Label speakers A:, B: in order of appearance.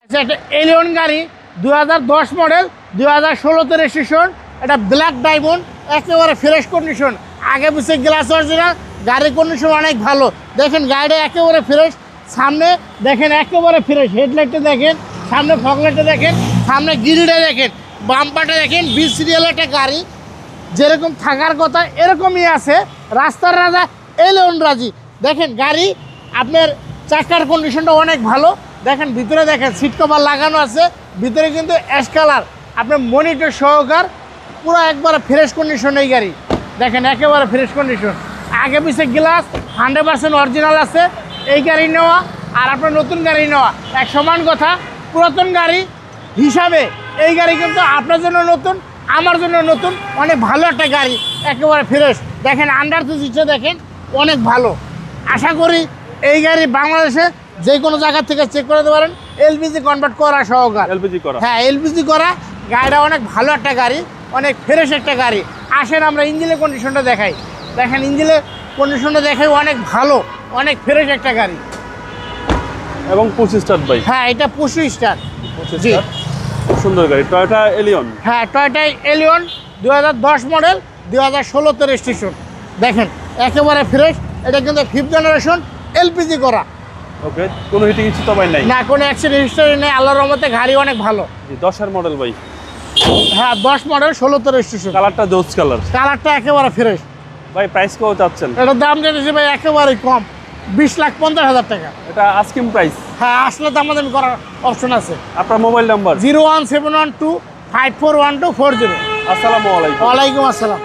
A: আচ্ছা, একটা এলিয়ন গাড়ি 2010 মডেল, 2016তে রেজিস্ট্রেশন। এটা ব্ল্যাক ডায়মন্ড, একেবারে ফ্রেশ কন্ডিশন, আগে পিছিয়ে গ্লাস অরিজিনাল, গাড়ির কন্ডিশন অনেক ভালো। দেখেন গাড়িটা একেবারে ফ্রেশ, সামনে দেখেন একেবারে ফ্রেশ, হেডলাইটটা দেখেন, সামনে ফগলাইটটা দেখেন, সামনে গিরিটা দেখেন, বাম্পারটা দেখেন। 20 সিরিয়ালের একটা গাড়ি, যেরকম থাকার কথা এরকমই আছে। রাস্তার রাজা এলিয়ন রাজি। দেখেন গাড়ি আপনার চাকার কন্ডিশনটা অনেক ভালো। দেখেন ভিতরে দেখেন সিট কভার লাগানো আছে, ভিতরে কিন্তু অ্যাশ কালার, আপনার মনিটর সহকার, পুরো একবারে ফ্রেশ কন্ডিশন এই গাড়ি। দেখেন একেবারে ফ্রেশ কন্ডিশন, আগে পিছিয়ে গ্লাস 100% অরিজিনাল আছে। এই গাড়ি নেওয়া আর আপনার নতুন গাড়ি নেওয়া এক সমান কথা। পুরাতন গাড়ি হিসাবে এই গাড়ি কিন্তু আপনার জন্য নতুন, আমার জন্য নতুন, অনেক ভালো একটা গাড়ি, একেবারে ফ্রেশ। দেখেন আন্ডার তো সিটটা দেখেন অনেক ভালো। আশা করি এই গাড়ি বাংলাদেশে যে কোনো জায়গা থেকে চেক করে দিতে পারেন, এলপিজি কনভার্ট করা সহকার।
B: এলপিজি করা,
A: হ্যাঁ এলপিজি করা। গাড়িটা অনেক ভালো একটা গাড়ি, অনেক ফ্রেশ একটা গাড়ি। আসেন আমরা ইঞ্জিনের কন্ডিশনটা দেখাই। দেখেন ইঞ্জিনের কন্ডিশনটা দেখাই অনেক ভালো, অনেক ফ্রেশ একটা গাড়ি।
B: এবং 25 স্টার বাইক।
A: হ্যাঁ এটা 25 স্টার। জি
B: সুন্দর গাড়ি, টয়োটা এলিয়ন।
A: হ্যাঁ টয়োটা এলিয়ন 2010 মডেল, 2016তে রেজিস্ট্রেশন। দেখেন একেবারে ফ্রেশ। এটা কিন্তু 5th জেনারেশন, এলপিজি করা।
B: ওকে, কোনো হিটিং ইস্যু তো ভাই নাই?
A: না, কোনো অ্যাক্সিডেন্ট হিস্টোরি নেই, আল্লাহর রহমতে গাড়ি অনেক ভালো।
B: জি, 10 এর মডেল বাইক।
A: হ্যাঁ 10 মডেল, 16তে রেজিস্ট্রেশন।
B: কালারটা জোস কালার।
A: কালারটা একেবারে ফ্রেশ।
B: ভাই প্রাইস কত চাচ্ছেন?
A: এটার দাম চাইতেছি ভাই একেবারেই কম, 20,50,000 টাকা।
B: এটা আস্কিং প্রাইস।
A: হ্যাঁ আসলে দামাদামি করার অপশন আছে।
B: আপনার মোবাইল নাম্বার?
A: 01712541240।
B: আসসালামু আলাইকুম।
A: ওয়ালাইকুম আসসালাম।